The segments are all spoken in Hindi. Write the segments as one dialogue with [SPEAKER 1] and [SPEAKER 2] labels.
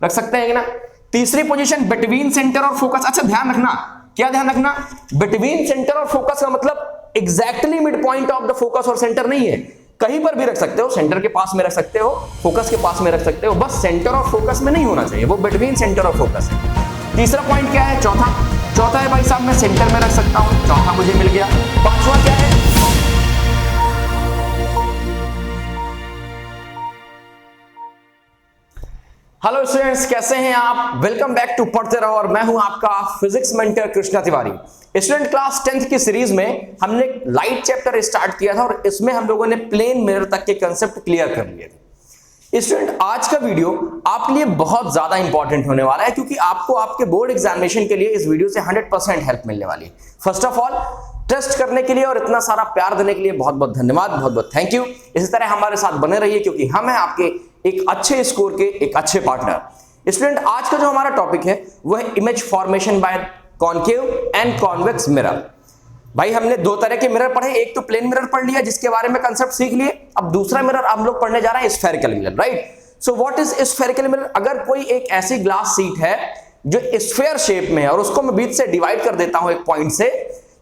[SPEAKER 1] रख सकते हैं ना। तीसरी पोजीशन बिटवीन सेंटर और फोकस। अच्छा ध्यान रखना, क्या ध्यान रखना, बिटवीन सेंटर और फोकस का मतलब exactly mid point of the focus और सेंटर नहीं है, कहीं पर भी रख सकते हो, सेंटर के पास में रख सकते हो, फोकस के पास में रख सकते हो, बस सेंटर और फोकस में नहीं होना चाहिए, वो बिटवीन सेंटर और फोकस है। तीसरा पॉइंट क्या है, चौथा है भाई साहब मैं सेंटर में रख सकता हूं, चौथा मुझे मिल गया। पांचवा क्या है, हेलो स्टूडेंट्स, कैसे हैं आप? वेलकम बैक टू पढ़ते रहो, और मैं हूं आपका physics mentor Krishna Tiwari. Student class 10th की सीरीज में हमने लाइट चैप्टर स्टार्ट किया था और इसमें हम लोगों ने प्लेन मिरर तक के कंसेप्ट क्लियर कर लिए थे। स्टूडेंट आज का वीडियो आपके लिए बहुत ज्यादा इंपॉर्टेंट होने वाला है, क्योंकि आपको आपके बोर्ड एग्जामिनेशन के लिए इस वीडियो से 100% हेल्प मिलने वाली है। फर्स्ट ऑफ ऑल टेस्ट करने के लिए और इतना सारा प्यार देने के लिए बहुत बहुत धन्यवाद, बहुत बहुत थैंक यू। इसी तरह हमारे साथ बने रहिए, क्योंकि हम हैं आपके एक अच्छे स्कोर के एक अच्छे पार्टनर। स्टूडेंट आज का जो हमारा टॉपिक है वो है image formation by concave and convex mirror. भाई हमने दो तरह के मिरर पढ़े, एक तो प्लेन मिरर पढ़ लिया जिसके बारे में कंसेप्ट सीख लिए, अब दूसरा मिरर हम लोग पढ़ने जा रहे हैं spherical mirror, right. So what is spherical mirror? अगर कोई एक ऐसी ग्लास सीट है जो स्फेयर शेप में है और उसको मैं बीच से डिवाइड कर देता हूं एक पॉइंट से,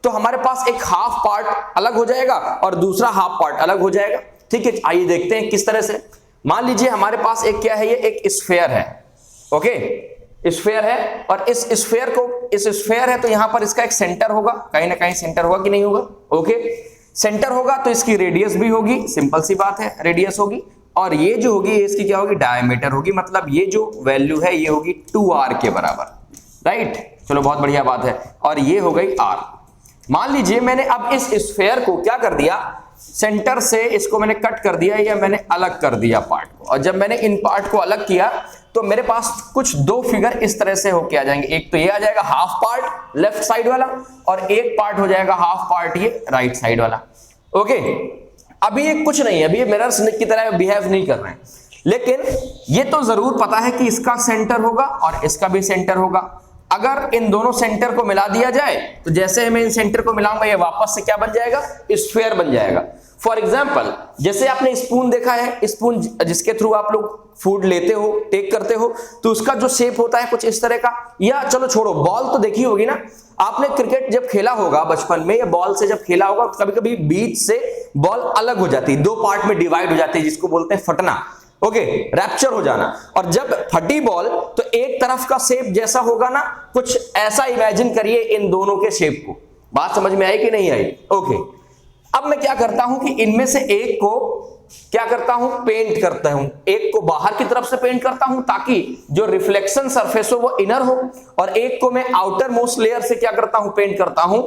[SPEAKER 1] तो हमारे पास एक हाफ पार्ट अलग हो जाएगा और दूसरा हाफ पार्ट अलग हो जाएगा। ठीक है, आइए देखते हैं किस तरह से। मान लीजिए हमारे पास एक क्या है, ये एक स्फेयर है, ओके स्फेयर है, और इस स्फेयर है तो यहां पर इसका एक सेंटर होगा, कहीं ना कहीं सेंटर होगा कि नहीं होगा, ओके सेंटर होगा तो इसकी रेडियस भी होगी, सिंपल सी बात है, रेडियस होगी, और ये जो होगी इसकी क्या होगी, डायमीटर होगी, मतलब ये जो वैल्यू है ये होगी 2r के बराबर, राइट। चलो बहुत बढ़िया बात है, और ये हो गई r। मान लीजिए मैंने अब इस स्फेयर को क्या कर दिया, सेंटर से इसको मैंने कट कर दिया या मैंने अलग कर दिया पार्ट को, और जब मैंने इन पार्ट को अलग किया तो मेरे पास कुछ दो फिगर इस तरह से होके आ जाएंगे। एक तो ये आ जाएगा हाफ पार्ट लेफ्ट साइड वाला, और एक पार्ट हो जाएगा हाफ पार्ट ये राइट साइड वाला, ओके। अभी ये कुछ नहीं है, अभी ये मिरर्स की तरह बिहेव नहीं कर रहे हैं, लेकिन ये तो जरूर पता है कि इसका सेंटर होगा और इसका भी सेंटर होगा। अगर इन दोनों सेंटर को मिला दिया जाए तो जैसे मैं इन सेंटर को मिलाऊंगा ये वापस से क्या बन जाएगा, स्फीयर बन जाएगा। फॉर एग्जांपल जैसे आपने स्पून देखा है, स्पून जिसके थ्रू आप लोग फूड लेते हो, टेक करते हो, तो उसका जो शेप होता है कुछ इस तरह का, या चलो छोड़ो, बॉल तो देखी होगी ना आपने, क्रिकेट जब खेला होगा बचपन में, या बॉल से जब खेला होगा, कभी कभी बीच से बॉल अलग हो जाती है, दो पार्ट में डिवाइड हो जाती है, जिसको बोलते हैं फटना, ओके रैप्चर हो जाना। और जब फटी बॉल तो एक तरफ का शेप जैसा होगा ना, कुछ ऐसा इमेजिन करिए इन दोनों के शेप को। बात समझ में आई कि नहीं आई? ओके अब मैं क्या करता हूं कि इनमें से एक को क्या करता हूं, पेंट करता हूं, एक को बाहर की तरफ से पेंट करता हूं ताकि जो रिफ्लेक्शन सरफेस हो वो इनर हो, और एक को मैं आउटर मोस्ट लेयर से क्या करता हूं, पेंट करता हूं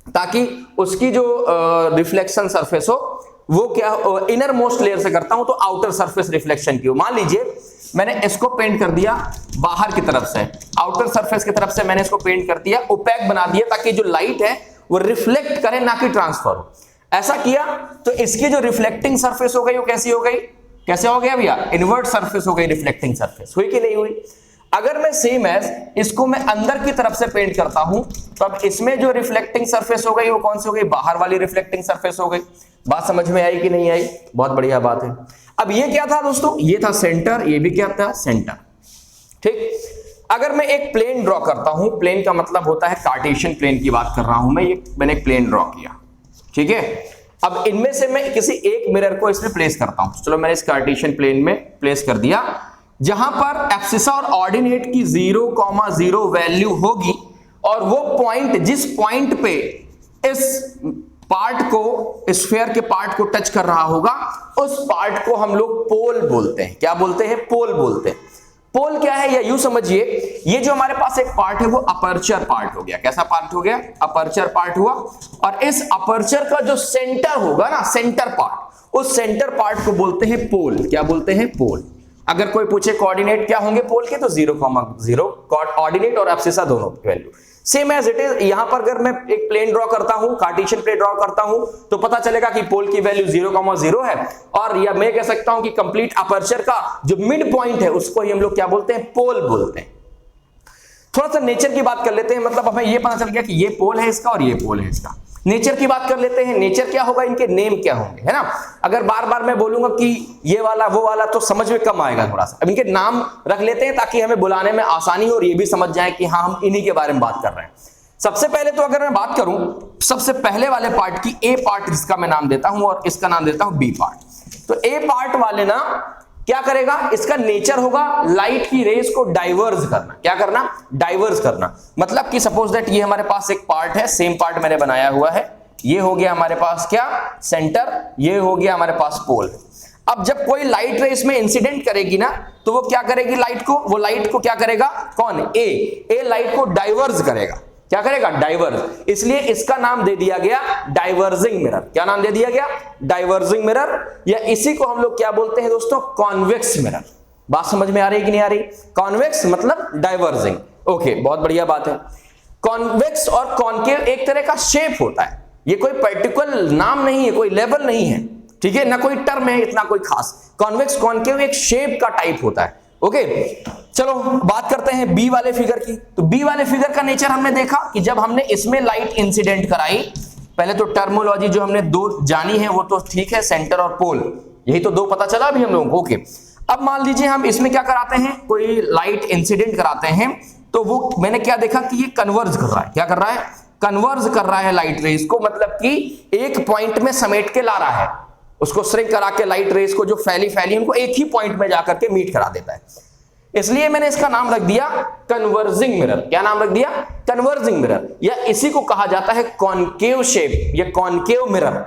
[SPEAKER 1] ताकि उसकी जो रिफ्लेक्शन सरफेस हो वो क्या इनर मोस्ट लेयर से करता हूं तो आउटर सरफेस रिफ्लेक्शन की हो। मान लीजिए मैंने इसको पेंट कर दिया बाहर की तरफ से, आउटर सरफेस की तरफ से मैंने इसको पेंट कर दिया, ओपैक बना दिया ताकि जो लाइट है वो रिफ्लेक्ट करे ना कि ट्रांसफर हो। ऐसा किया तो इसकी जो रिफ्लेक्टिंग सरफेस हो गई वो कैसी हो गई, कैसे हो गया भैया, इन्वर्ट सरफेस हो गई, रिफ्लेक्टिंग सरफेस हुई कि नहीं हुई। अगर मैं सेम एज इसको मैं अंदर की तरफ से पेंट करता हूं तो अब इसमें जो रिफ्लेक्टिंग सरफेस हो गई वो कौन सी हो गई, बाहर वाली रिफ्लेक्टिंग सरफेस हो गई। बात समझ में आई कि नहीं आई? बहुत बढ़िया बात है। अब ये क्या था दोस्तों, ये था सेंटर, ये भी क्या था, सेंटर, ठीक। अगर मैं एक प्लेन ड्रॉ करता हूं, प्लेन का मतलब होता है कार्टेशियन प्लेन की बात कर रहा हूं मैं, ये मैंने एक प्लेन ड्रॉ किया, ठीक है। अब इनमें से मैं किसी एक मिरर को इसमें प्लेस करता हूं, चलो मैंने इस कार्टेशियन प्लेन में प्लेस कर दिया, जहां पर एब्सिसा और ऑर्डिनेट की 0,0 वैल्यू होगी, और वो पॉइंट जिस पॉइंट पे इस पार्ट को, स्फीयर के पार्ट को टच कर रहा होगा, उस पार्ट को हम लोग पोल बोलते हैं। क्या बोलते हैं? पोल बोलते हैं। पोल क्या है, या यूं समझिए, ये जो हमारे पास एक पार्ट है वो अपर्चर पार्ट हो गया। कैसा पार्ट हो गया? अपर्चर पार्ट हुआ, और इस अपर्चर का जो सेंटर होगा ना, सेंटर पार्ट, उस सेंटर पार्ट को बोलते हैं पोल। क्या बोलते हैं? पोल। अगर कोई पूछे कोऑर्डिनेट क्या होंगे पोल के, तो 0,0 ऑर्डिनेट और एब्सिसा दोनों value same as it is. यहां पर अगर मैं एक प्लेन ड्रॉ करता हूं, कार्टेशियन प्लेन ड्रॉ करता हूं, तो पता चलेगा कि पोल की वैल्यू 0,0 है, और या मैं कह सकता हूं कि कंप्लीट अपर्चर का जो मिड पॉइंट है उसको ही हम लोग क्या बोलते हैं, पोल बोलते हैं। थोड़ा सा नेचर की बात कर लेते हैं, मतलब हमें ये पता चल गया कि ये पोल है इसका और ये पोल है इसका। नेचर की बात कर लेते हैं, नेचर क्या होगा, इनके नेम क्या होंगे, है ना। अगर बार बार मैं बोलूंगा कि ये वाला वो वाला तो समझ में कम आएगा थोड़ा सा। अब इनके नाम रख लेते हैं ताकि हमें बुलाने में आसानी हो और ये भी समझ जाए कि हाँ हम इन्हीं के बारे में बात कर रहे हैं। सबसे पहले तो अगर मैं बात करूं सबसे पहले वाले पार्ट की, ए पार्ट जिसका मैं नाम देता हूं और इसका नाम देता हूं बी पार्ट। तो ए पार्ट वाले ना क्या करेगा, इसका नेचर होगा लाइट की रेज को डाइवर्स करना। क्या करना, डाइवर्स करना। मतलब कि सपोज दैट ये हमारे पास एक पार्ट है, सेम पार्ट मैंने बनाया हुआ है, ये हो गया हमारे पास क्या, सेंटर, ये हो गया हमारे पास पोल। अब जब कोई लाइट रे इसमें इंसिडेंट करेगी ना तो वो क्या करेगी, लाइट को, वो लाइट को क्या करेगा, कौन, ए लाइट को डाइवर्स करेगा। क्या करेगा, डाइवर्स। इसलिए इसका नाम दे दिया गया डाइवर्जिंग मिरर। क्या नाम दे दिया गया, डाइवर्जिंग मिरर, या इसी को हम लोग क्या बोलते हैं दोस्तों, कॉन्वेक्स मिरर। बात समझ में आ रही है कि नहीं आ रही, कॉन्वेक्स मतलब डाइवर्जिंग। ओके, बहुत बढ़िया बात है। कॉन्वेक्स और कॉन्केव एक तरह का शेप होता है, ये कोई पर्टिकुलर नाम नहीं है, कोई लेवल नहीं है, ठीक है ना, कोई टर्म है इतना कोई खास। कॉन्वेक्स कॉन्केव एक शेप का टाइप होता है। ओके, चलो बात करते हैं बी वाले फिगर की। तो बी वाले फिगर का नेचर हमने देखा कि जब हमने इसमें लाइट इंसिडेंट कराई, पहले तो टर्मोलॉजी जो हमने दो जानी है वो तो ठीक है, सेंटर और पोल, यही तो दो पता चला अभी हम लोगों को। ओके, अब मान लीजिए हम इसमें क्या कराते हैं, कोई लाइट इंसिडेंट कराते हैं, तो वो मैंने क्या देखा कि ये कन्वर्ज कर रहा है। क्या कर रहा है, कन्वर्ज कर रहा है लाइट रेज को, मतलब कि एक पॉइंट में समेट के ला रहा है, उसको श्रिंक करा के लाइट रेज को जो फैली उनको एक ही पॉइंट में जाकर के मीट करा देता है। इसलिए मैंने इसका नाम रख दिया कन्वर्जिंग मिरर। क्या नाम रख दिया, कन्वर्जिंग मिरर, या इसी को कहा जाता है कॉन्केव शेप या कॉन्केव मिरर।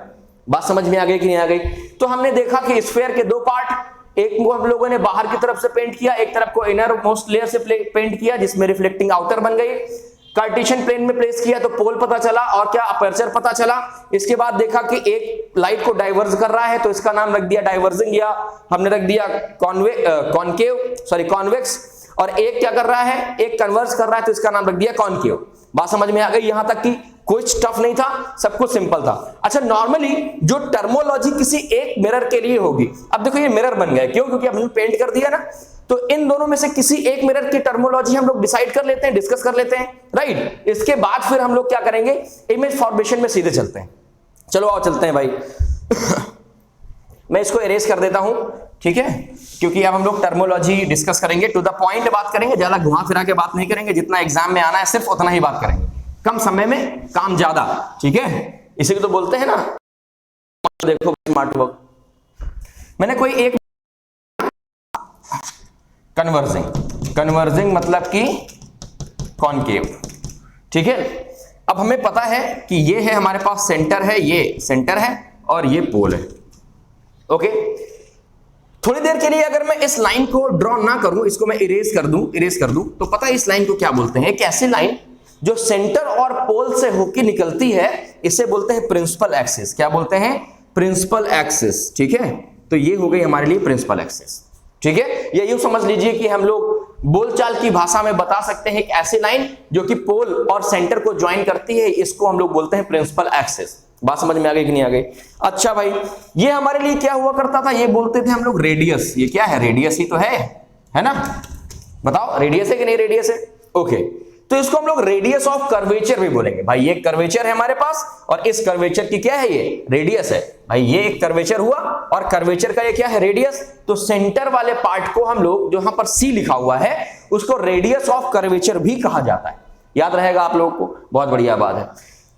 [SPEAKER 1] बात समझ में आ गई कि नहीं आ गई। तो हमने देखा कि स्फीयर के दो पार्ट, एक को हम लोगों ने बाहर की तरफ से पेंट किया, एक तरफ को इनर मोस्ट लेयर से पेंट किया जिसमें रिफ्लेक्टिंग आउटर बन गई। कार्टेशियन प्लेन में प्लेस किया तो पोल पता चला और क्या, अपर्चर पता चला। इसके बाद देखा कि एक लाइट को डाइवर्ज कर रहा है तो इसका नाम रख दिया डाइवर्जिंग, या हमने रख दिया कॉन्वेक्स, और एक क्या कर रहा है, एक कन्वर्ज कर रहा है तो इसका नाम रख दिया कॉन्केव। बात समझ में आ गई, यहां तक कि कुछ टफ नहीं था, सब कुछ सिंपल था। अच्छा, नॉर्मली जो टर्मोलॉजी किसी एक मिरर के लिए होगी, अब देखो ये मिरर बन गया, क्यों, क्योंकि हमने पेंट कर दिया ना, तो इन दोनों में से किसी एक मिरर की टर्मोलॉजी हम लोग डिसाइड कर लेते हैं, डिस्कस कर लेते हैं, राइट। इसके बाद फिर हम लोग क्या करेंगे, इमेज फॉर्मेशन में सीधे चलते हैं। चलो आओ चलते हैं भाई। मैं इसको इरेज कर देता हूं, ठीक है, क्योंकि अब हम लोग टर्मोलॉजी डिस्कस करेंगे, टू द पॉइंट बात करेंगे, ज्यादा घुमा फिरा के बात नहीं करेंगे, जितना एग्जाम में आना है सिर्फ उतना ही बात करेंगे, कम समय में काम ज्यादा, ठीक है। इसी को तो बोलते हैं ना, देखो स्मार्ट वर्क। मैंने कोई एक कन्वर्जिंग मतलब कि कॉन्केव, ठीक है। अब हमें पता है कि ये है हमारे पास सेंटर है, ये सेंटर है और ये पोल है। ओके, थोड़ी देर के लिए अगर मैं इस लाइन को ड्रॉ ना करूं, इसको मैं इरेज कर दूं, तो पता है इस लाइन को क्या बोलते हैं, एक ऐसी लाइन जो सेंटर और पोल से होकर निकलती है, इसे बोलते हैं प्रिंसिपल एक्सिस। क्या बोलते हैं, प्रिंसिपल एक्सिस, ठीक है। तो ये हो गई हमारे लिए प्रिंसिपल एक्सिस, ठीक है। ये यूं समझ लीजिए कि हम लोग बोलचाल की भाषा में बता सकते हैं एक ऐसी लाइन जो कि पोल और सेंटर को ज्वाइन करती है, इसको हम लोग बोलते हैं प्रिंसिपल एक्सिस। बात समझ में आ गई कि नहीं आ गई। अच्छा भाई, ये हमारे लिए क्या हुआ करता था, ये बोलते थे हम लोग रेडियस। ये क्या है, रेडियस ही तो है ना, बताओ रेडियस है कि नहीं रेडियस है। ओके, तो इसको हम लोग रेडियस ऑफ कर्वेचर भी बोलेंगे। भाई ये कर्वेचर है हमारे पास और इस कर्वेचर की क्या है, ये रेडियस है। भाई ये एक कर्वेचर हुआ और कर्वेचर का ये क्या है, रेडियस। तो सेंटर वाले पार्ट को हम लोग, जो यहां पर सी लिखा हुआ है, उसको रेडियस ऑफ कर्वेचर भी कहा जाता है। याद रहेगा आप लोगों को, बहुत बढ़िया बात है।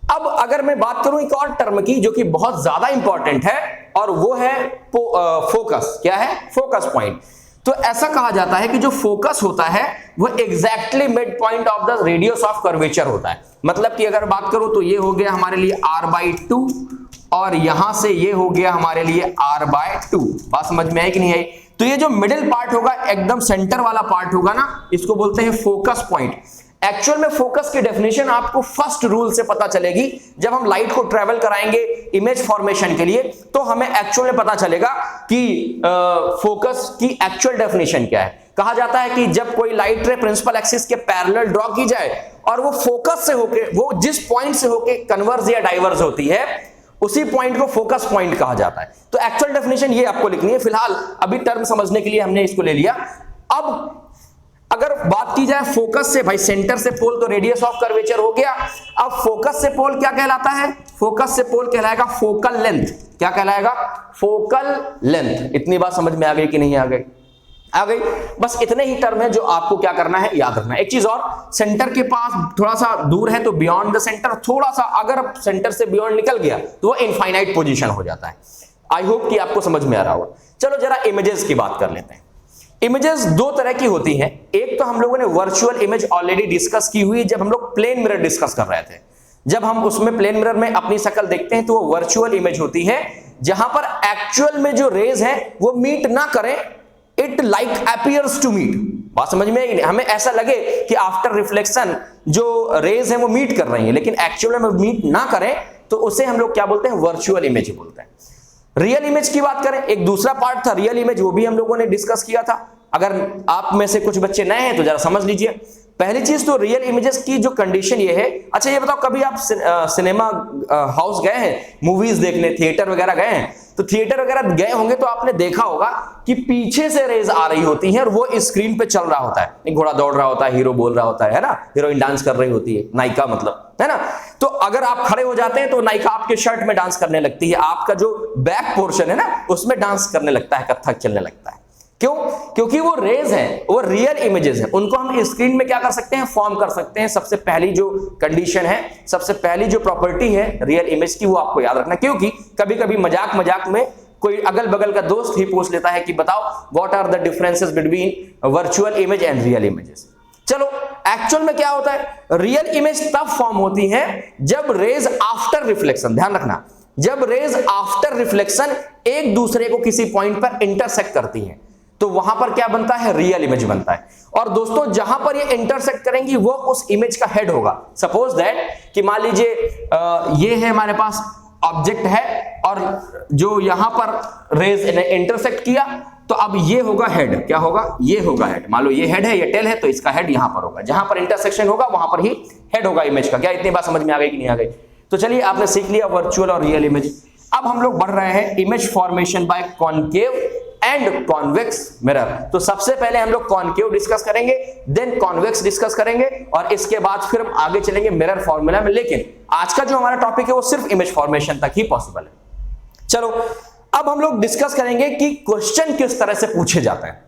[SPEAKER 1] अब अगर मैं बात करूं एक और टर्म की जो कि बहुत ज्यादा इंपॉर्टेंट है, और वो है फोकस। क्या है, फोकस पॉइंट। तो ऐसा कहा जाता है कि जो फोकस होता है वो exactly mid point of the radius of curvature होता है। मतलब कि अगर बात करूं तो ये हो गया हमारे लिए r/2 और यहां से ये हो गया हमारे लिए r/2। बात समझ में आई कि नहीं आई। तो ये जो मिडिल पार्ट होगा, एकदम सेंटर वाला पार्ट होगा ना, इसको बोलते हैं फोकस पॉइंट। एक्चुअल में फोकस की डेफिनेशन आपको फर्स्ट रूल से पता चलेगी। जब हम लाइट को ट्रेवल कराएंगे इमेज फॉर्मेशन के लिए, तो हमें एक्चुअल में पता चलेगा कि फोकस की एक्चुअल डेफिनेशन क्या है। कहा जाता है कि जब कोई लाइट रे प्रिंसिपल एक्सिस के पैरेलल ड्रॉ की जाए और वो फोकस से होके, वो जिस पॉइंट से होके कन्वर्ज या डाइवर्ज होती है, उसी पॉइंट को फोकस पॉइंट कहा जाता है। तो एक्चुअल डेफिनेशन ये आपको लिखनी है। फिलहाल अभी टर्म समझने के लिए हमने इसको ले लिया। अब अगर बात की जाए फोकस से, भाई सेंटर से पोल तो रेडियस ऑफ कर्वेचर हो गया। अब फोकस से पोल क्या कहलाता है, फोकस से पोल कहलाएगा फोकल लेंथ। क्या कहलाएगा? Focal length. इतनी बात समझ में आ गई कि नहीं आ गई? आ गई। बस इतने ही टर्म है जो आपको क्या करना है, याद रखना है। एक चीज और, सेंटर के पास थोड़ा सा दूर है तो बियॉन्ड द सेंटर, थोड़ा सा अगर सेंटर से बियॉन्ड निकल गया तो वो इनफाइनाइट पोजीशन हो जाता है। आई होप कि आपको समझ में आ रहा होगा। चलो जरा इमेजेस की बात कर लेते हैं। इमेजेस दो तरह की होती हैं। एक तो हम लोगों ने वर्चुअल इमेज ऑलरेडी डिस्कस की हुई जब हम लोग प्लेन मिरर डिस्कस कर रहे थे। जब हम उसमें प्लेन मिरर में अपनी शक्ल देखते हैं तो वो वर्चुअल इमेज होती है, जहां पर एक्चुअल में जो रेज है वो मीट ना करें, it like appears to meet. बात समझ में आई? हमें ऐसा लगे कि आफ्टर रिफ्लेक्शन जो रेज है वो मीट कर रही है, लेकिन एक्चुअल में मीट ना करें तो उसे हम लोग क्या बोलते हैं? वर्चुअल इमेज बोलते हैं। रियल इमेज की बात करें, एक दूसरा पार्ट था रियल इमेज, वो भी हम लोगों ने डिस्कस किया था। अगर आप में से कुछ बच्चे नए हैं तो जरा समझ लीजिए। पहली चीज तो रियल इमेजेस की जो कंडीशन ये है। अच्छा ये बताओ, कभी आप सिनेमा हाउस गए हैं, मूवीज देखने, थिएटर वगैरह गए हैं? तो थिएटर वगैरह गए होंगे तो आपने देखा होगा कि पीछे से रेज आ रही होती है और वो स्क्रीन पे चल रहा होता है। एक घोड़ा दौड़ रहा होता है, हीरो बोल रहा होता है ना, हीरोइन डांस कर रही होती है, नायिका मतलब, है ना। तो अगर आप खड़े हो जाते हैं तो नायिका आपके शर्ट में डांस करने लगती है, आपका जो बैक पोर्शन है ना उसमें डांस करने लगता है, कथक चलने लगता है। क्यों? क्योंकि वो रेज हैं, वो रियल इमेजेस हैं, उनको हम स्क्रीन में क्या कर सकते हैं? फॉर्म कर सकते हैं। सबसे पहली जो कंडीशन है, सबसे पहली जो प्रॉपर्टी है रियल इमेज की, वो आपको याद रखना। क्योंकि कभी कभी मजाक मजाक में कोई अगल बगल का दोस्त ही पूछ लेता है कि बताओ what are the differences between virtual image and real images. चलो एक्चुअल में क्या होता है? रियल इमेज तब फॉर्म होती है जब रेज आफ्टर रिफ्लेक्शन, ध्यान रखना, जब रेज आफ्टर रिफ्लेक्शन एक दूसरे को किसी पॉइंट पर इंटरसेक्ट करती हैं तो वहां पर क्या बनता है? रियल इमेज बनता है। और दोस्तों जहां पर ये इंटरसेक्ट करेंगी वो उस इमेज का हेड होगा। सपोज दैट कि मान लीजिए ये है हमारे पास ऑब्जेक्ट है और जो यहां पर रेज ने इंटरसेक्ट किया तो अब ये होगा हेड। क्या होगा? ये होगा हेड। मान लो ये हेड है, ये टेल है, तो इसका हेड यहां पर होगा। जहां पर इंटरसेक्शन होगा वहां पर ही हेड होगा इमेज का। क्या इतनी बात समझ में आ गई कि नहीं आ गई? तो चलिए आपने सीख लिया वर्चुअल और रियल इमेज। अब हम लोग बढ़ रहे हैं image formation by concave and convex mirror. तो सबसे पहले हम लोग कॉनकेव डिस्कस करेंगे, देन कॉन्वेक्स डिस्कस करेंगे और इसके बाद फिर हम आगे चलेंगे मिरर फॉर्मूला में। लेकिन आज का जो हमारा टॉपिक है वो सिर्फ इमेज फॉर्मेशन तक ही पॉसिबल है। चलो अब हम लोग डिस्कस करेंगे कि क्वेश्चन किस तरह से पूछे जाते हैं।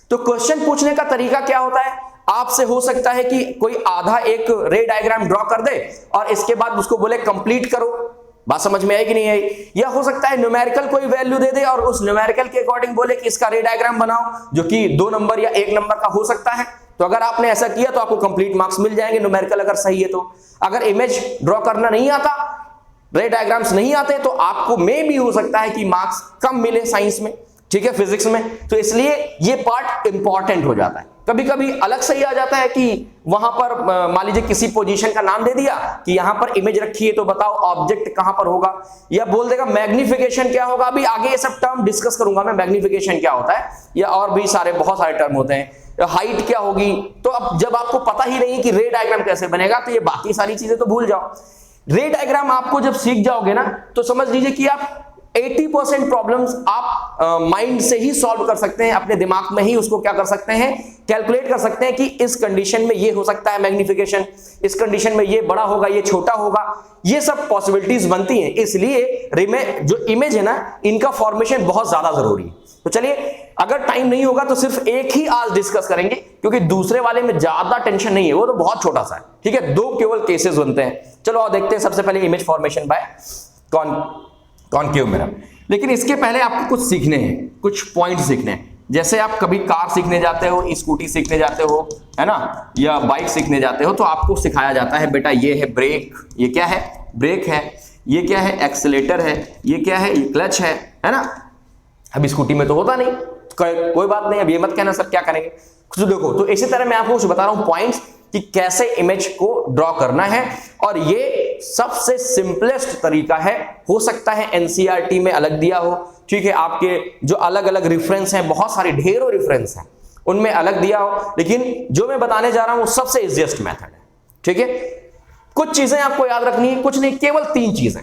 [SPEAKER 1] तो क्वेश्चन पूछने का तरीका क्या होता है? आपसे हो सकता है कि कोई आधा एक रे डायग्राम ड्रॉ कर दे और इसके बाद उसको बोले कंप्लीट करो। बात समझ में आई कि नहीं आई? या हो सकता है न्यूमेरिकल कोई वैल्यू दे दे और उस न्यूमेरिकल के अकॉर्डिंग बोले कि इसका रे डायग्राम बनाओ, जो कि 2 नंबर या 1 नंबर का हो सकता है। तो अगर आपने ऐसा किया तो आपको कंप्लीट मार्क्स मिल जाएंगे, न्यूमेरिकल अगर सही है तो। अगर इमेज ड्रॉ करना नहीं आता, रे डायग्राम्स नहीं आते, तो आपको मे भी हो सकता है कि मार्क्स कम मिले साइंस में, ठीक है, फिजिक्स में। तो इसलिए ये पार्ट इंपॉर्टेंट हो जाता है। कभी कभी अलग से ही आ जाता है कि वहां पर मान लीजिए किसी पोजीशन का नाम दे दिया कि यहां पर इमेज रखी है तो बताओ ऑब्जेक्ट कहां पर होगा, या बोल देगा मैग्निफिकेशन क्या होगा। अभी आगे ये सब टर्म डिस्कस करूंगा मैं, मैग्निफिकेशन क्या होता है, या और भी सारे बहुत सारे टर्म होते हैं। हाइट क्या होगी। तो अब जब आपको पता ही नहीं कि रे डायग्राम कैसे बनेगा तो ये बाकी सारी चीजें तो भूल जाओ। रे डायग्राम आपको जब सीख जाओगे ना तो समझ लीजिए कि आप 80% प्रॉब्लम्स आप माइंड से ही सॉल्व कर सकते हैं, अपने दिमाग में ही उसको क्या कर सकते हैं, कैलकुलेट कर सकते हैं कि इस कंडीशन में ये हो सकता है मैग्निफिकेशन, इस कंडीशन में ये बड़ा होगा, ये छोटा होगा, ये सब पॉसिबिलिटीज बनती हैं। इसलिए जो इमेज है ना, इनका फॉर्मेशन बहुत ज्यादा जरूरी है। तो चलिए अगर टाइम नहीं होगा तो सिर्फ एक ही आज डिस्कस करेंगे, क्योंकि दूसरे वाले में ज्यादा टेंशन नहीं है, वो तो बहुत छोटा सा है, ठीक है, 2 केवल केसेस बनते हैं। चलो और देखते हैं सबसे पहले image formation by concave mirror. लेकिन इसके पहले आपको कुछ सीखने हैं, कुछ पॉइंट सीखने हैं। जैसे आप कभी कार सीखने जाते हो, स्कूटी सीखने जाते हो, है ना, या बाइक सीखने जाते हो, तो आपको सिखाया जाता है बेटा ये है ब्रेक, ये क्या है, ब्रेक है, ये क्या है, एक्सीलेटर है, ये क्या है, ये क्लच है ना। अब स्कूटी में तो होता नहीं, कोई बात नहीं, अब ये मत कहना सर क्या करेंगे। तो देखो, तो इसी तरह मैं आपको कुछ बता रहा हूं पॉइंट्स कि कैसे इमेज को ड्रॉ करना है, और ये सबसे सिंपलेस्ट तरीका है। हो सकता है एनसीईआरटी में अलग दिया हो, ठीक है, आपके जो अलग अलग रेफरेंस हैं, बहुत सारे ढेरों रेफरेंस हैं, उनमें अलग दिया हो, लेकिन जो मैं बताने जा रहा हूं वो सबसे इजीएस्ट मेथड है, ठीक है। कुछ चीजें आपको याद रखनी है, कुछ नहीं, केवल 3 चीजें।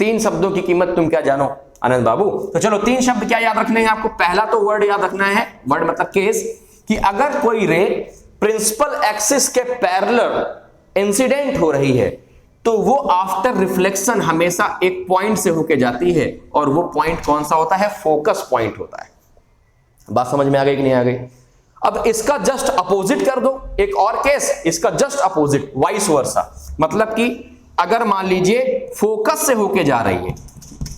[SPEAKER 1] 3 शब्दों की कीमत तुम क्या जानो आनंद बाबू। तो चलो 3 शब्द क्या याद रखने हैं आपको। पहला तो वर्ड याद रखना है, वर्ड मतलब केस, कि अगर कोई रे प्रिंसिपल एक्सिस के पैरेलल इंसिडेंट हो रही है तो वो आफ्टर रिफ्लेक्शन हमेशा एक पॉइंट से होके जाती है, और वो पॉइंट कौन सा होता है? फोकस पॉइंट होता है। बात समझ में आ गई कि नहीं आ गई? अब इसका जस्ट अपोजिट कर दो, एक और केस, इसका जस्ट अपोजिट, वाइस वर्सा। मतलब कि अगर मान लीजिए फोकस से होके जा रही है,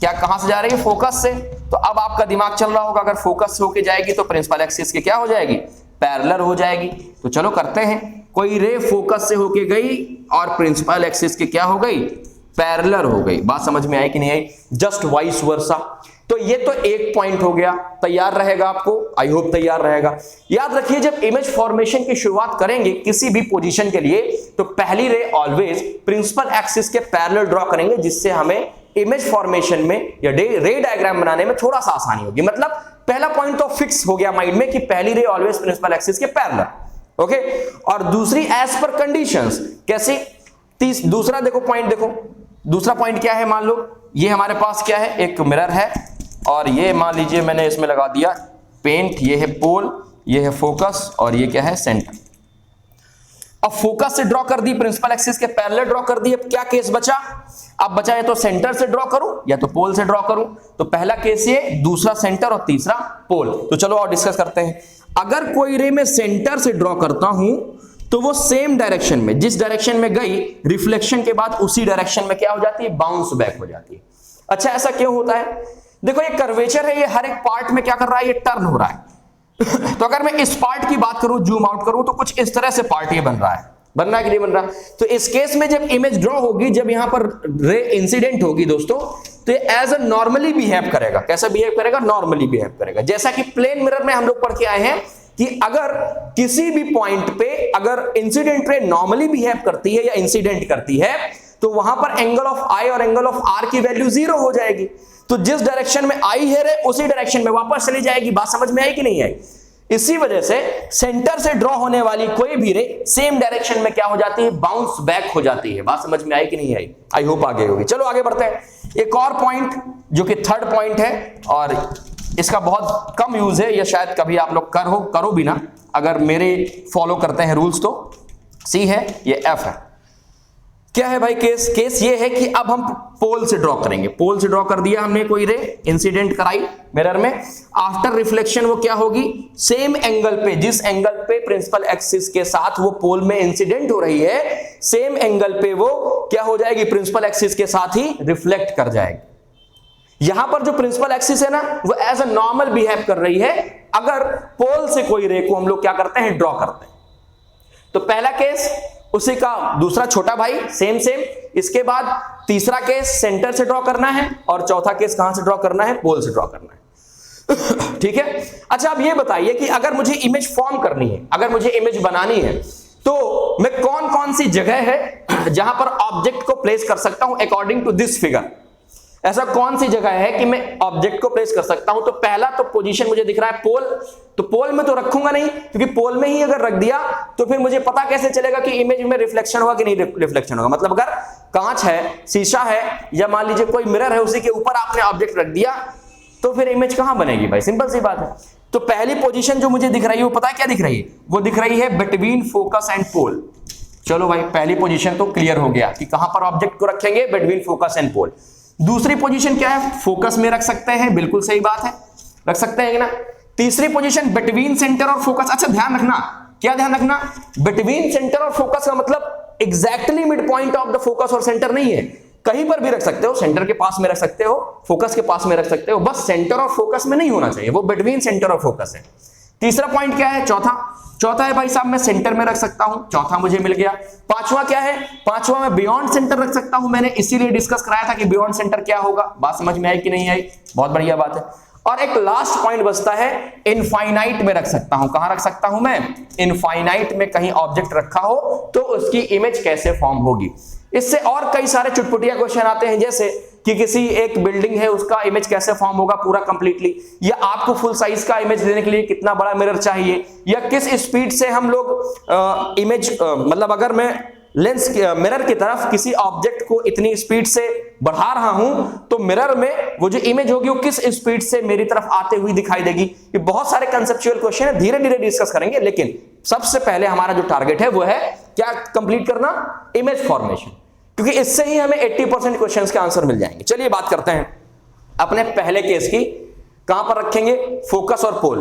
[SPEAKER 1] क्या कहां से जा रही है? फोकस से। तो अब आपका दिमाग चल रहा होगा, अगर फोकस से होके जाएगी तो प्रिंसिपल एक्सिस के क्या हो जाएगी? पैरेलल हो जाएगी। तो चलो करते हैं, कोई रे फोकस से होके गई और प्रिंसिपल एक्सिस के क्या हो गई? पैरेलल हो गई। बात समझ में आई कि नहीं आई? Just vice versa. तो ये तो एक पॉइंट हो गया, तैयार रहेगा आपको, आई होप तैयार रहेगा। याद रखिए, जब इमेज फॉर्मेशन की शुरुआत करेंगे किसी भी पोजीशन के लिए, तो पहली रे ऑलवेज प्रिंसिपल एक्सिस के पैरेलल ड्रॉ करेंगे, जिससे हमें इमेज फॉर्मेशन में या रे डायग्राम बनाने में थोड़ा सा आसानी होगी। मतलब पहला पॉइंट तो फिक्स हो गया माइंड में कि पहली रे ऑलवेज प्रिंसिपल एक्सिस के पैरेलल, ओके। और दूसरी एज पर कंडीशंस, कैसी? दूसरा देखो पॉइंट, देखो दूसरा पॉइंट क्या है? मान लो ये हमारे पास क्या है? एक मिरर है, और ये मान लीजिए मैंने इसमें लगा दिया पेंट, ये है पोल, ये है फोकस, और ये क्या है? सेंटर। अब फोकस से ड्रॉ कर दी, प्रिंसिपल एक्सिस के पैरेलल ड्रॉ कर दी। अब क्या केस बचा? अब बचा या तो सेंटर से ड्रॉ करूं या तो पोल से ड्रॉ करूं। तो पहला केस ये, दूसरा सेंटर और तीसरा पोल। तो चलो और डिस्कस करते हैं। अगर कोई रे में सेंटर से ड्रॉ करता हूं तो वो सेम डायरेक्शन में, जिस डायरेक्शन में गई, रिफ्लेक्शन के बाद उसी डायरेक्शन में क्या हो जाती है? बाउंस बैक हो जाती है। अच्छा, ऐसा क्यों होता है? देखो ये कर्वेचर है, ये हर एक पार्ट में क्या कर रहा है? ये टर्न हो रहा है। तो अगर मैं इस पार्ट की बात करूं, जूम आउट करूं, तो कुछ इस तरह से पार्ट ये बन रहा है। बन रहा है कि नहीं बन रहा? तो इस केस में जब इमेज ड्रॉ होगी, जब यहां पर रे इंसिडेंट होगी दोस्तों, तो ये एज अ नॉर्मली बिहेव करेगा। कैसा बिहेव करेगा? नॉर्मली बिहेव करेगा। जैसा कि प्लेन मिरर में हम लोग पढ़ के आए हैं कि अगर किसी भी पॉइंट पे अगर इंसिडेंट रे नॉर्मली बिहेव करती है या इंसिडेंट करती है, तो वहां पर एंगल ऑफ आई और एंगल ऑफ आर की वैल्यू 0 हो जाएगी। तो जिस डायरेक्शन में आई है रे, उसी डायरेक्शन में वापस चली जाएगी। बात समझ में आई कि नहीं आई? इसी वजह से सेंटर से ड्रॉ होने वाली कोई भी रे सेम डायरेक्शन में क्या हो जाती है? बाउंस बैक हो जाती है। बात समझ में आई कि नहीं आई? आई होप आगे होगी। चलो आगे बढ़ते हैं। एक और पॉइंट जो कि थर्ड पॉइंट है, और इसका बहुत कम यूज है, या शायद कभी आप लोग करो भी ना, अगर मेरे फॉलो करते हैं रूल्स। तो सी है, ये एफ है। क्या है भाई केस ये है कि अब हम पोल से ड्रॉ करेंगे। पोल से ड्रॉ कर दिया हमने, कोई रे इंसिडेंट कराई मिरर में, आफ्टर रिफ्लेक्शन वो क्या होगी? सेम एंगल पे, जिस एंगल पे प्रिंसिपल एक्सिस के साथ वो पोल में इंसिडेंट हो रही है, सेम एंगल पे वो क्या हो जाएगी? प्रिंसिपल एक्सिस के साथ ही रिफ्लेक्ट कर जाएगी। यहां पर जो प्रिंसिपल एक्सिस है ना, वो एज अ नॉर्मल बिहेव कर रही है अगर पोल से कोई रे को हम लोग क्या करते हैं? ड्रॉ करते हैं। तो पहला केस उसी का दूसरा छोटा भाई, सेम। इसके बाद तीसरा केस सेंटर से ड्रॉ करना है, और चौथा केस कहां से ड्रॉ करना है? पोल से ड्रॉ करना है। ठीक है। अच्छा, अब ये बताइए कि अगर मुझे इमेज फॉर्म करनी है, अगर मुझे इमेज बनानी है, तो मैं कौन कौन सी जगह है जहां पर ऑब्जेक्ट को प्लेस कर सकता हूं अकॉर्डिंग टू दिस फिगर? ऐसा कौन सी जगह है कि मैं ऑब्जेक्ट को प्लेस कर सकता हूं? तो पहला तो पोजीशन मुझे दिख रहा है पोल। तो पोल में तो रखूंगा नहीं, क्योंकि पोल में ही अगर रख दिया तो फिर मुझे पता कैसे चलेगा कि इमेज में रिफ्लेक्शन होगा कि नहीं रिफ्लेक्शन होगा? मतलब अगर कांच है, शीशा है, या मान लीजिए कोई मिरर है, उसी के ऊपर आपने ऑब्जेक्ट रख दिया, तो फिर इमेज कहां बनेगी भाई? सिंपल सी बात है। तो पहली पोजीशन जो मुझे दिख रही है, वो पता है क्या दिख रही है? वो दिख रही है बिटवीन फोकस एंड पोल। चलो भाई, पहली पोजीशन तो क्लियर हो गया कि कहां पर ऑब्जेक्ट को रखेंगे? Between focus and pole. दूसरी पोजीशन क्या है? फोकस में रख सकते हैं, बिल्कुल सही बात है, रख सकते हैं ना। तीसरी पोजीशन बिटवीन सेंटर और फोकस। अच्छा ध्यान रखना, क्या ध्यान रखना? बिटवीन सेंटर और फोकस का मतलब exactly mid point of the focus और सेंटर नहीं है, कहीं पर भी रख सकते हो। सेंटर के पास में रख सकते हो, फोकस के पास में रख सकते हो, बस सेंटर और फोकस में नहीं होना चाहिए, वो बिटवीन सेंटर और फोकस है। तीसरा पॉइंट क्या है? चौथा है भाई साहब, मैं सेंटर में रख सकता हूं, चौथा मुझे मिल गया। पांचवा क्या है? पांचवा मैं बियॉन्ड सेंटर रख सकता हूं, मैंने इसीलिए डिस्कस कराया था कि बियॉन्ड सेंटर क्या होगा। बात समझ में आई कि नहीं आई? बहुत बढ़िया बात है। और एक लास्ट पॉइंट बचता है, इनफाइनाइट में रख सकता हूं। कहां रख सकता हूं मैं? इनफाइनाइट में कहीं ऑब्जेक्ट रखा हो तो उसकी इमेज कैसे फॉर्म होगी। इससे और कई सारे चुटपुटिया क्वेश्चन आते हैं, जैसे कि किसी एक बिल्डिंग है, उसका इमेज कैसे फॉर्म होगा पूरा कंप्लीटली, या आपको फुल साइज का इमेज देने के लिए कितना बड़ा मिरर चाहिए, या किस स्पीड से हम लोग इमेज मतलब अगर मैं लेंस मिरर की तरफ किसी ऑब्जेक्ट को इतनी स्पीड से बढ़ा रहा हूं तो मिरर में वो जो इमेज होगी वो किस स्पीड से मेरी तरफ आते हुए दिखाई देगी। ये बहुत सारे कंसेप्चुअल क्वेश्चन है, धीरे धीरे डिस्कस करेंगे, लेकिन सबसे पहले हमारा जो टारगेट है वो है क्या कंप्लीट करना? Image formation. क्योंकि इससे ही हमें 80% क्वेश्चंस के आंसर मिल जाएंगे। चलिए बात करते हैं अपने पहले केस की। कहां पर रखेंगे? फोकस और पोल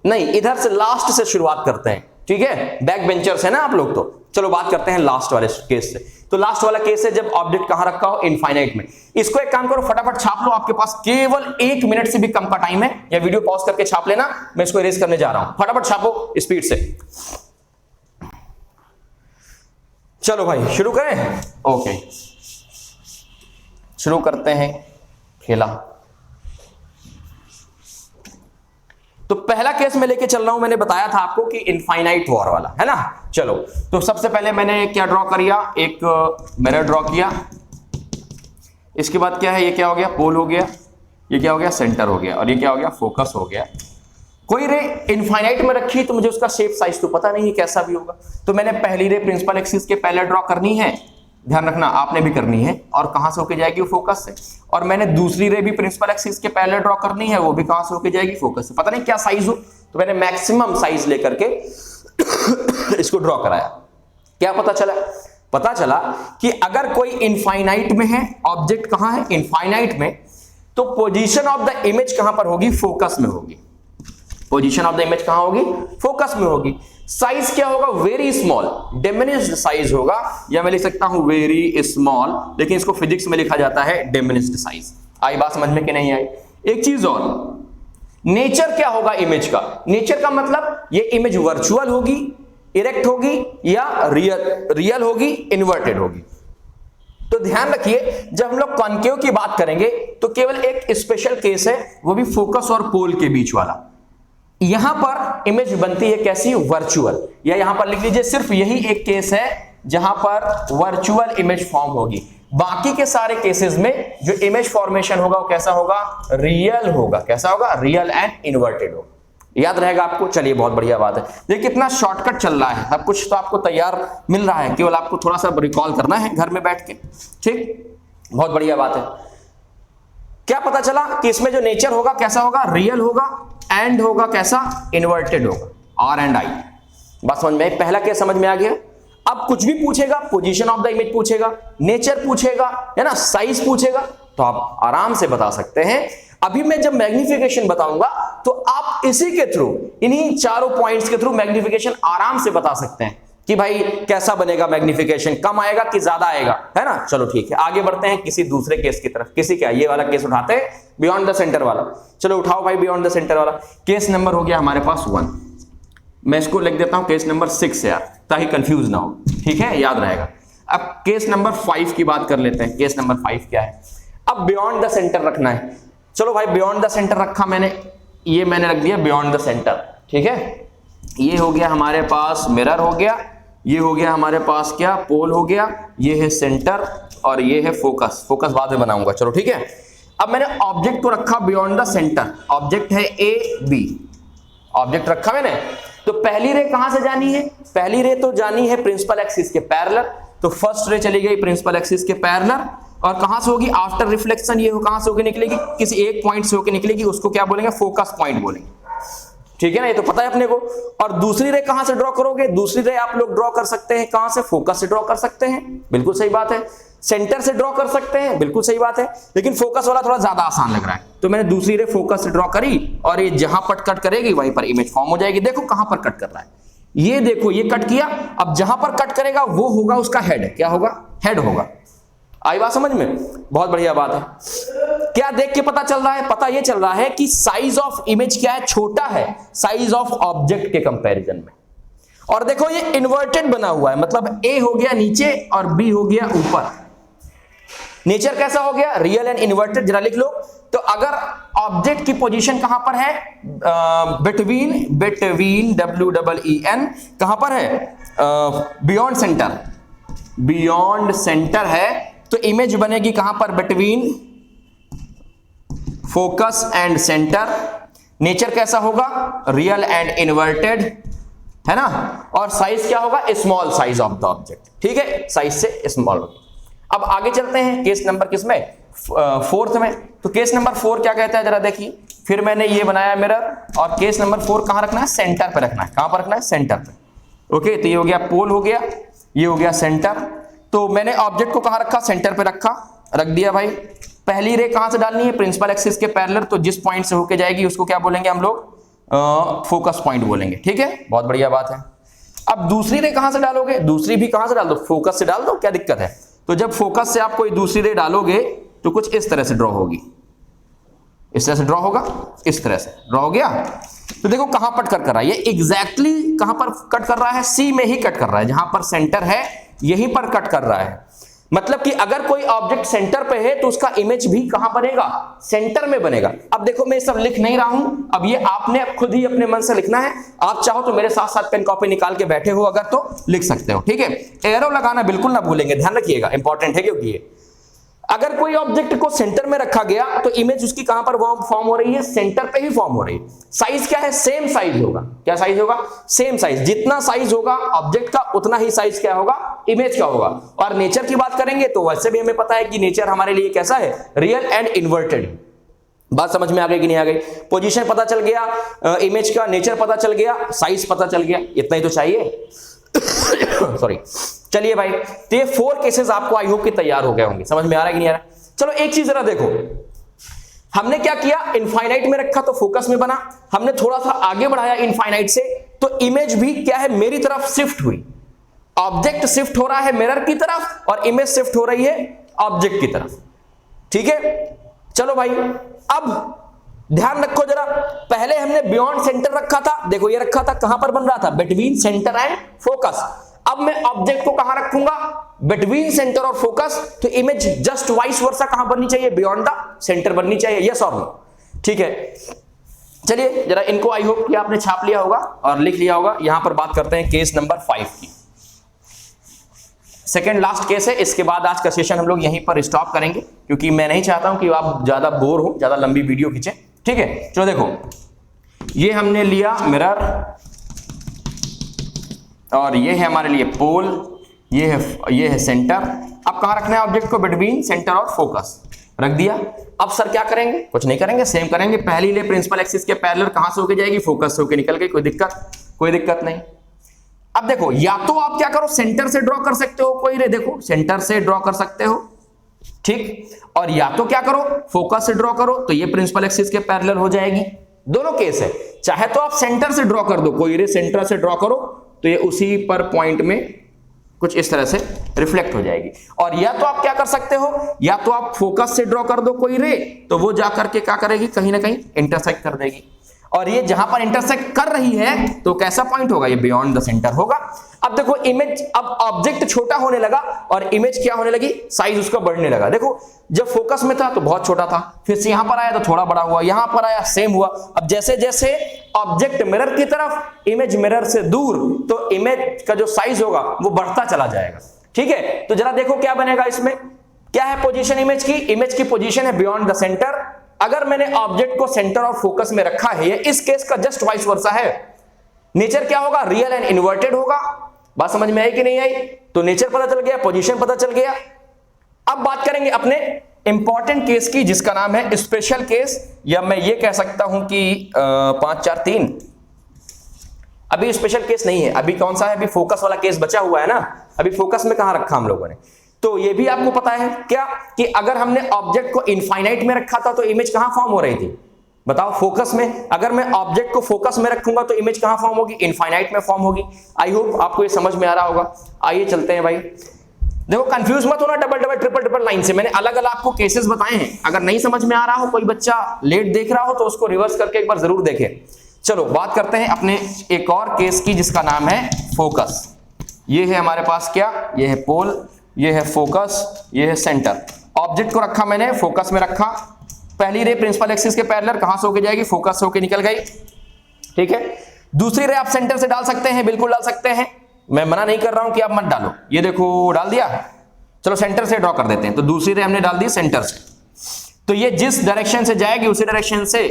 [SPEAKER 1] नहीं, इधर से लास्ट से शुरुआत करते हैं, ठीक है? बैक बेंचर्स है ना आप लोग, तो चलो बात करते हैं लास्ट वाले केस से। तो लास्ट वाला केस है जब ऑब्जेक्ट कहां रखा हो? इनफाइनाइट में। इसको एक काम करो, फटाफट छाप लो, आपके पास केवल 1 मिनट से भी कम का टाइम है, या वीडियो पॉज करके छाप लेना, मैं इसको इरेज करने जा रहा हूं। फटाफट छापो स्पीड से। चलो भाई शुरू करें। ओके, शुरू करते हैं खेला। तो पहला केस मैं लेके चल रहा हूं, मैंने बताया था आपको कि इनफाइनाइट वॉर वाला, है ना? चलो, तो सबसे पहले मैंने क्या ड्रॉ किया? एक मिरर ड्रॉ किया। इसके बाद क्या है? ये क्या हो गया? पोल हो गया। ये क्या हो गया? सेंटर हो गया। और ये क्या हो गया? फोकस हो गया। कोई रे इनफाइनाइट में रखी तो मुझे उसका शेप साइज तो पता नहीं है कैसा भी होगा, तो मैंने पहली रे प्रिंसिपल एक्सिस के पहले ड्रॉ करनी है, ध्यान रखना आपने भी करनी है, और कहां से होके जाएगी? फोकस से। और मैंने दूसरी रे भी प्रिंसिपल एक्सिस के पहले ड्रॉ करनी है, वो भी कहां से होके जाएगी? फोकस से। पता नहीं क्या साइज हो, तो मैंने मैक्सिमम साइज लेकर के इसको ड्रॉ कराया। क्या पता चला? पता चला कि अगर कोई इनफाइनाइट में है, ऑब्जेक्ट कहां है? इनफाइनाइट में, तो पोजीशन ऑफ द इमेज कहां पर होगी? फोकस में होगी। पोजीशन ऑफ द इमेज कहां होगी? फोकस में होगी। साइज क्या होगा? वेरी स्मॉल, डिमिनिश्ड साइज होगा, या मैं लिख सकता हूं वेरी स्मॉल, लेकिन इसको फिजिक्स में लिखा जाता है डिमिनिश्ड साइज। आई बात समझ में कि नहीं आई? एक चीज और, नेचर क्या होगा इमेज का? नेचर का मतलब ये इमेज वर्चुअल होगी, इरेक्ट होगी, या रियल होगी, इन्वर्टेड होगी। तो ध्यान रखिए, जब हम लोग कॉन्केव की बात करेंगे तो केवल एक स्पेशल केस है, वो भी फोकस और पोल के बीच वाला। यहां पर इमेज बनती है कैसी? वर्चुअल। या यहां पर लिख लीजिए, सिर्फ यही एक केस है जहां पर वर्चुअल इमेज फॉर्म होगी। बाकी के सारे केसेस में जो इमेज फॉर्मेशन होगा वो कैसा होगा? रियल होगा। कैसा होगा? रियल एंड इन्वर्टेड होगा। याद रहेगा आपको? चलिए बहुत बढ़िया बात है। देखिए कितना शॉर्टकट चल रहा है, सब कुछ तो आपको तैयार मिल रहा है, केवल आपको थोड़ा सा रिकॉल करना है घर में बैठ के। ठीक, बहुत बढ़िया बात है। क्या पता चला कि इसमें जो नेचर होगा कैसा होगा? रियल होगा, एंड होगा कैसा? इन्वर्टेड होगा। R and I. बात समझ में? पहला केस समझ में आ गया। अब कुछ भी पूछेगा, पोजीशन ऑफ द इमेज पूछेगा, नेचर पूछेगा, है ना, साइज पूछेगा, तो आप आराम से बता सकते हैं। अभी मैं जब मैग्निफिकेशन बताऊंगा तो आप इसी के थ्रू, इन्हीं चारों पॉइंट्स के थ्रू मैग्निफिकेशन आराम से बता सकते हैं कि भाई कैसा बनेगा मैग्निफिकेशन, कम आएगा कि ज्यादा आएगा, है ना? चलो ठीक है, आगे बढ़ते हैं किसी दूसरे केस की तरफ। किसी क्या? ये वाला केस उठाते हैं, बियॉन्ड द सेंटर वाला। चलो उठाओ भाई बियॉन्ड द सेंटर वाला। केस नंबर हो गया हमारे पास 1। मैं इसको लिख देता हूं केस नंबर 6 यार, ताकि कंफ्यूज ना हो, ठीक है, याद रहेगा। अब केस नंबर 5 की बात कर लेते हैं। केस नंबर 5 क्या है? अब बियॉन्ड द सेंटर रखना है। चलो भाई बियॉन्ड द सेंटर रखा मैंने, ये मैंने रख दिया बियॉन्ड द सेंटर, ठीक है। ये हो गया हमारे पास मिरर हो गया, ये हो गया हमारे पास क्या? पोल हो गया, ये है सेंटर, और ये है फोकस। फोकस बाद में बनाऊंगा, चलो ठीक है। अब मैंने ऑब्जेक्ट को रखा बियॉन्ड द सेंटर, ऑब्जेक्ट है ए बी, ऑब्जेक्ट रखा मैंने। तो पहली रे कहां से जानी है? पहली रे तो जानी है प्रिंसिपल एक्सिस के पैरेलल, तो फर्स्ट रे चली गई प्रिंसिपल एक्सिस के पैरेलल, और कहां से होगी? आफ्टर रिफ्लेक्शन ये कहां से होकर निकलेगी? किसी एक पॉइंट से होकर निकलेगी, उसको क्या बोलेंगे? फोकस पॉइंट बोलेंगे, ठीक है ना? ये तो पता है अपने को। और दूसरी रे कहां से ड्रॉ करोगे? दूसरी रे आप लोग ड्रॉ कर सकते हैं कहां से? फोकस से ड्रॉ कर सकते हैं, बिल्कुल सही बात है। सेंटर से ड्रॉ कर सकते हैं, बिल्कुल सही बात है, लेकिन फोकस वाला थोड़ा ज्यादा आसान लग रहा है, तो मैंने दूसरी रे फोकस से ड्रॉ करी, और ये जहां पर कट करेगी वहीं पर इमेज फॉर्म हो जाएगी। देखो कहां पर कट कर रहा है, ये देखो, ये कट किया। अब जहां पर कट करेगा वो होगा उसका हेड। क्या होगा? हेड होगा। आई बात समझ में? बहुत बढ़िया बात है। क्या देख के पता चल रहा है? पता ये चल रहा है कि साइज ऑफ इमेज क्या है? छोटा है साइज ऑफ ऑब्जेक्ट के कंपैरिजन में। और देखो ये इन्वर्टेड बना हुआ है, मतलब ए हो गया नीचे और बी हो गया ऊपर। नेचर कैसा हो गया? Real and inverted. जरा लिख लो। तो अगर ऑब्जेक्ट की पोजीशन कहां पर है? बिटवीन WEEN कहां पर है? बियॉन्ड सेंटर, बियॉन्ड सेंटर है, तो इमेज बनेगी कहां पर? Between focus and centre. Nature कैसा होगा? रियल एंड इन्वर्टेड, है ना? और साइज क्या होगा? Small size of the object, ठीक है, साइज से स्मॉल होगा। अब आगे चलते हैं केस नंबर किसमें? 4th में। तो केस नंबर 4 क्या कहता है जरा देखिए। फिर मैंने ये बनाया मिरर, और केस नंबर 4 कहां रखना है? सेंटर पे रखना है। कहां पर रखना है? सेंटर पे। ओके, तो ये हो गया पोल हो गया, ये हो गया सेंटर। तो मैंने ऑब्जेक्ट को कहां रखा, सेंटर पे रख दिया भाई। पहली रे कहां से डालनी है, प्रिंसिपल एक्सिस के पैरेलल, तो जिस पॉइंट से होके जाएगी उसको क्या बोलेंगे हम लोग, फोकस पॉइंट बोलेंगे। ठीक है, बहुत बढ़िया बात है। अब दूसरी रे कहां से डालोगे, दूसरी भी कहां से डाल दो, फोकस से डाल दो, क्या दिक्कत है। तो जब फोकस से आप कोई दूसरी रे डालोगे तो कुछ इस तरह से ड्रॉ होगी, इस तरह से ड्रॉ होगा, इस तरह से ड्रॉ हो गया। तो देखो कहां पर कट कर रहा है, ये एग्जैक्टली कहां पर कट कर रहा है, सी में ही कट कर रहा है, जहां पर सेंटर है यहीं पर कट कर रहा है। मतलब कि अगर कोई ऑब्जेक्ट सेंटर पे है तो उसका इमेज भी कहां बनेगा, सेंटर में बनेगा। अब देखो मैं सब लिख नहीं रहा हूं, अब ये आपने खुद ही अपने मन से लिखना है। आप चाहो तो मेरे साथ साथ पेन कॉपी निकाल के बैठे हो अगर तो लिख सकते हो। ठीक है, एरो लगाना बिल्कुल ना भूलेंगे, ध्यान रखिएगा, इंपॉर्टेंट है, क्योंकि ये अगर कोई ऑब्जेक्ट को सेंटर में रखा गया तो इमेज उसकी कहां पर फॉर्म हो रही है, सेंटर पे ही फॉर्म हो रही है। साइज क्या है, सेम साइज होगा। क्या साइज होगा, सेम साइज। जितना साइज होगा ऑब्जेक्ट का उतना ही साइज क्या होगा, इमेज का होगा। और नेचर की बात करेंगे तो वैसे भी हमें पता है कि नेचर हमारे लिए कैसा है, रियल एंड इन्वर्टेड। बात समझ में आ गई कि नहीं आ गई। पोजीशन पता चल गया इमेज का, नेचर पता चल गया, साइज पता चल गया, इतना ही तो चाहिए। सॉरी, चलिए भाई, तो ये 4 केसेस आपको आई होप कि तैयार हो गए होंगे, समझ में आ रहा है कि नहीं आ रहा। चलो एक चीज जरा देखो, हमने क्या किया, इनफाइनाइट में रखा तो फोकस में बना, हमने थोड़ा सा आगे बढ़ाया इनफाइनाइट से तो इमेज भी क्या है, मेरी तरफ शिफ्ट हुई। ऑब्जेक्ट शिफ्ट हो रहा है मिरर की तरफ और इमेज शिफ्ट हो रही है ऑब्जेक्ट की तरफ। ठीक है, चलो भाई, अब ध्यान रखो जरा, पहले हमने बियॉन्ड सेंटर रखा था, देखो ये रखा था, कहां पर बन रहा था, बिटवीन सेंटर एंड फोकस। अब मैं ऑब्जेक्ट को कहां रखूंगा, बिटवीन सेंटर और फोकस, तो इमेज जस्ट वाइस वर्सा कहां बननी चाहिए, बियॉन्ड द सेंटर बननी चाहिए। यस और नो, ठीक है। चलिए जरा इनको आई होप कि आपने छाप लिया होगा और लिख लिया होगा। यहां पर बात करते हैं केस नंबर 5 की, सेकेंड लास्ट केस है। इसके बाद आज का सेशन हम लोग यहीं पर स्टॉप करेंगे, क्योंकि मैं नहीं चाहता हूं कि आप ज्यादा बोर हो, ज्यादा लंबी वीडियो खींचे। ठीक है, चलो देखो, ये हमने लिया मिरर और ये है हमारे लिए पोल, ये है सेंटर। अब कहां रखना है ऑब्जेक्ट को, बिटवीन सेंटर और फोकस रख दिया। अब सर क्या करेंगे, कुछ नहीं करेंगे, सेम करेंगे। पहली ले प्रिंसिपल एक्सिस के पैरेलल कहां से होके जाएगी, फोकस से होके निकल गई, कोई दिक्कत नहीं। अब देखो, या तो आप क्या करो, सेंटर से ड्रॉ कर सकते हो कोई रे, देखो सेंटर से ड्रॉ कर सकते हो, ठीक। और या तो क्या करो, फोकस से ड्रॉ करो, तो ये प्रिंसिपल एक्सिस के पैरेलल हो जाएगी। दोनों केस है, चाहे तो आप सेंटर से ड्रॉ कर दो, कोई रे सेंटर से ड्रॉ करो तो ये उसी पर पॉइंट में कुछ इस तरह से रिफ्लेक्ट हो जाएगी। और या तो आप क्या कर सकते हो, या तो आप फोकस से ड्रॉ कर दो कोई रे, तो वो जाकर के क्या करेगी, कहीं ना कहीं इंटरसेक्ट कर देगी। और ये जहां पर इंटरसेक्ट कर रही है तो कैसा पॉइंट होगा, ये बियॉन्ड द सेंटर होगा। अब देखो इमेज, अब ऑब्जेक्ट छोटा होने लगा और इमेज क्या होने लगी, साइज उसका बढ़ने लगा। देखो जब फोकस में था तो बहुत छोटा था, फिर से यहां पर आया तो थोड़ा बड़ा हुआ, यहां पर आया सेम हुआ। अब जैसे जैसे ऑब्जेक्ट मिरर की तरफ, इमेज मिरर से दूर, तो इमेज का जो साइज होगा वो बढ़ता चला जाएगा। ठीक है, तो जरा देखो क्या बनेगा इसमें, क्या है पोजीशन इमेज की पोजीशन है बियॉन्ड द सेंटर। अगर मैंने ऑब्जेक्ट को सेंटर और फोकस में रखा है, ये इस केस का जस्ट वाइस वर्सा है। नेचर क्या होगा, रियल एंड इन्वर्टेड होगा। बात समझ में आई कि नहीं आई, तो नेचर पता चल गया, पोजीशन पता चल गया। अब बात करेंगे अपने इंपॉर्टेंट केस की, जिसका नाम है स्पेशल केस, या मैं ये कह सकता हूं कि 5 4 3। अभी स्पेशल केस नहीं है, अभी कौन सा है, अभी फोकस वाला केस बचा हुआ है ना। अभी फोकस में कहां रखा हम लोगों ने, तो ये भी आपको पता है क्या, कि अगर हमने ऑब्जेक्ट को इनफाइनाइट में रखा था तो इमेज कहां फॉर्म हो रही थी, बताओ, फोकस में। अगर मैं ऑब्जेक्ट को फोकस में रखूंगा तो इमेज कहां फॉर्म होगी, इनफाइनाइट में फॉर्म होगी। आई होप आपको ये समझ में आ रहा होगा। आइए चलते हैं भाई, देखो कंफ्यूज मत होना double double triple triple line से, मैंने अलग अलग आपको केसेस बताए हैं। अगर नहीं समझ में आ रहा हो, कोई बच्चा लेट देख रहा हो, तो उसको रिवर्स करके एक बार जरूर देखें। चलो बात करते हैं अपने एक और केस की, जिसका नाम है फोकस। ये है हमारे पास क्या, ये है पोल, ये है फोकस, ये है सेंटर। ऑब्जेक्ट को रखा मैंने, फोकस में रखा, पहली रे प्रिंसिपल एक्सिस के पैरेलल कहां से होके जाएगी, फोकस से होके निकल गई। ठीक है, दूसरी रे आप सेंटर से डाल सकते हैं, बिल्कुल डाल सकते हैं, मैं मना नहीं कर रहा हूं कि आप मत डालो। ये देखो डाल दिया, चलो सेंटर से ड्रॉ कर देते हैं। तो दूसरी रे हमने डाल दी सेंटर से, तो ये जिस डायरेक्शन से जाएगी उसी डायरेक्शन से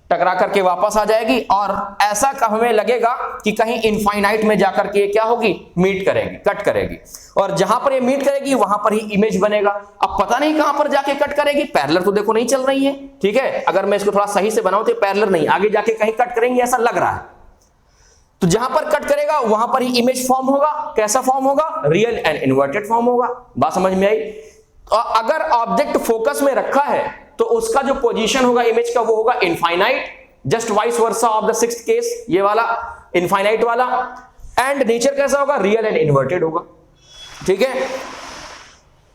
[SPEAKER 1] टकरा करके वापस आ जाएगी, और ऐसा हमें लगेगा कि कहीं इनफाइनाइट में जाकर के क्या होगी, मीट करेगी, कट करेगी। और जहां पर ये मीट करेगी वहां पर ही इमेज बनेगा। अब पता नहीं कहां पर जाके कट करेगी, पैरेलल तो देखो नहीं चल रही है। ठीक है, अगर मैं इसको थोड़ा सही से बनाऊं तो पैरेलल नहीं, आगे जाके कहीं कट करेंगे ऐसा लग रहा है। तो जहां पर कट करेगा वहां पर ही इमेज फॉर्म होगा। कैसा फॉर्म होगा? रियल एंड इन्वर्टेड फॉर्म होगा। बात समझ में आई? और अगर ऑब्जेक्ट फोकस में रखा है तो उसका जो पोजीशन होगा इमेज का वो होगा infinite, just vice versa of the sixth case, ये वाला इनफाइनाइट वाला। एंड नेचर कैसा होगा? रियल एंड इन्वर्टेड होगा। ठीक है,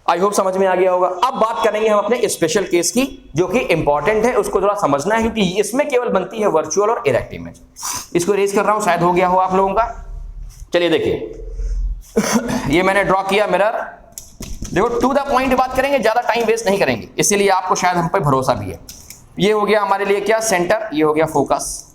[SPEAKER 1] आई होप समझ में आ गया होगा। अब बात करेंगे हम अपने स्पेशल केस की, जो कि इंपॉर्टेंट है, उसको थोड़ा समझना है क्योंकि इसमें केवल बनती है वर्चुअल और इरेक्ट इमेज। इसको रेज कर रहा हूं, शायद हो गया हो आप लोगों का। चलिए देखिए ये मैंने ड्रॉ किया मिरर। देखो टू द पॉइंट बात करेंगे, ज्यादा टाइम वेस्ट नहीं करेंगे, इसीलिए आपको शायद हम पे भरोसा भी है। ये हो गया हमारे लिए क्या? सेंटर। ये हो गया फोकस।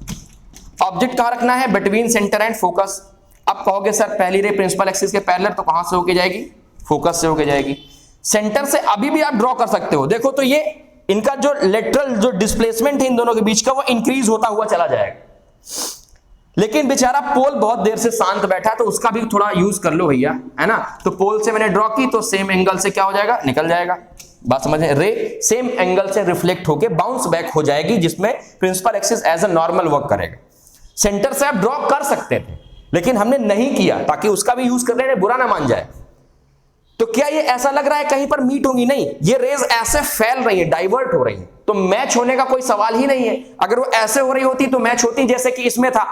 [SPEAKER 1] ऑब्जेक्ट कहां रखना है? Between centre and focus. अब कहोगे सर पहली रे प्रिंसिपल एक्सिस के पैरेलल, तो कहां से होके जाएगी? फोकस से होके जाएगी। सेंटर से अभी भी आप ड्रॉ कर सकते हो। देखो तो ये इनका जो लेटरल जो डिस्प्लेसमेंट है इन दोनों के बीच का, वो इंक्रीज होता हुआ चला जाएगा। लेकिन बेचारा पोल बहुत देर से शांत बैठा है, तो उसका भी थोड़ा यूज कर लो भैया, है ना। तो पोल से मैंने ड्रॉ की तो सेम एंगल से क्या हो जाएगा? निकल जाएगा। बात समझ में? रे सेम एंगल से रिफ्लेक्ट होके बाउंस बैक हो जाएगी, जिसमें principal axis as a normal work करेगा। सेंटर से आप ड्रॉ कर सकते थे, लेकिन हमने नहीं किया ताकि उसका भी यूज करने में बुरा ना मान जाए। तो क्या ये ऐसा लग रहा है कहीं पर मीट होंगी? नहीं, ये रेज ऐसे फैल रही है, डाइवर्ट हो रही है, तो मैच होने का कोई सवाल ही नहीं है। अगर वो ऐसे हो रही होती तो मैच होती, जैसे कि इसमें था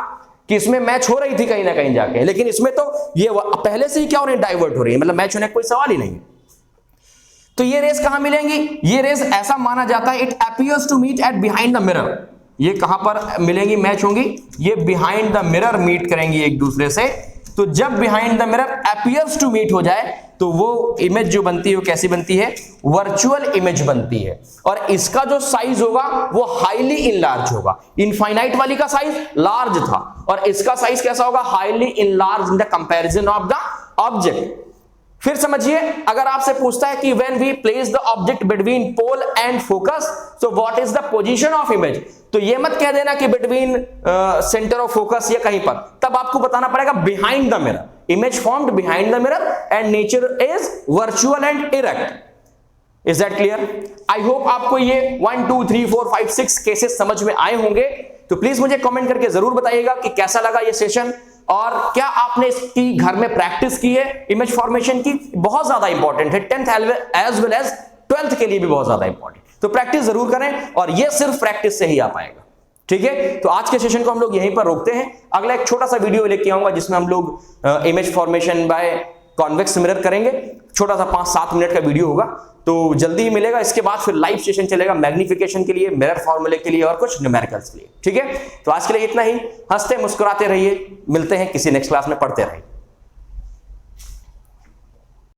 [SPEAKER 1] कि इसमें मैच हो रही थी कहीं ना कहीं जाके, लेकिन इसमें तो ये पहले से ही क्या हो रही है? डाइवर्ट हो रही है, मतलब मैच होने का कोई सवाल ही नहीं है। तो ये रेज कहां मिलेंगी? ये रेज ऐसा माना जाता है, it appears to meet at behind the mirror. ये कहां पर मिलेंगी? मैच होंगी? ये बिहाइंड द मिरर मीट करेंगी एक दूसरे से। तो जब behind the mirror appears to meet हो जाए तो वो इमेज जो बनती है वो कैसी बनती है? वर्चुअल इमेज बनती है। और इसका जो साइज होगा वो हाईली इनलार्ज होगा। इनफाइनाइट वाली का साइज लार्ज था और इसका साइज कैसा होगा? Highly enlarge in the comparison of the object. फिर समझिए, अगर आपसे पूछता है कि when we place the object between pole and focus, so what is the position of image, तो ये मत कह देना कि बिटवीन सेंटर ऑफ फोकस या कहीं पर, तब आपको बताना पड़ेगा behind the mirror. Image formed behind the mirror and nature is virtual and erect. Is that clear? I hope आपको ये 1 2 3 4 5 6 केसेस समझ में आए होंगे। तो प्लीज मुझे कमेंट करके जरूर बताइएगा कि कैसा लगा ये सेशन, और क्या आपने इसकी घर में प्रैक्टिस की है इमेज फॉर्मेशन की। बहुत ज्यादा इंपॉर्टेंट है, 10th as well as 12th के लिए भी बहुत ज्यादा इंपॉर्टेंट। तो प्रैक्टिस जरूर करें, और ये सिर्फ प्रैक्टिस से ही आ पाएगा। ठीक है, तो आज के सेशन को हम लोग यहीं पर रोकते हैं। अगला एक छोटा सा वीडियो लेके आऊंगा जिसमें हम लोग image formation by convex mirror करेंगे। छोटा सा 5-7 मिनट का वीडियो होगा, तो जल्दी ही मिलेगा। इसके बाद फिर लाइव सेशन चलेगा मैग्निफिकेशन के लिए, मिरर फॉर्मूले के लिए और कुछ न्यूमेरिकल्स के लिए। ठीक है, तो आज के लिए इतना ही। हंसते मुस्कुराते रहिए, मिलते हैं किसी नेक्स्ट क्लास में, पढ़ते रहिए।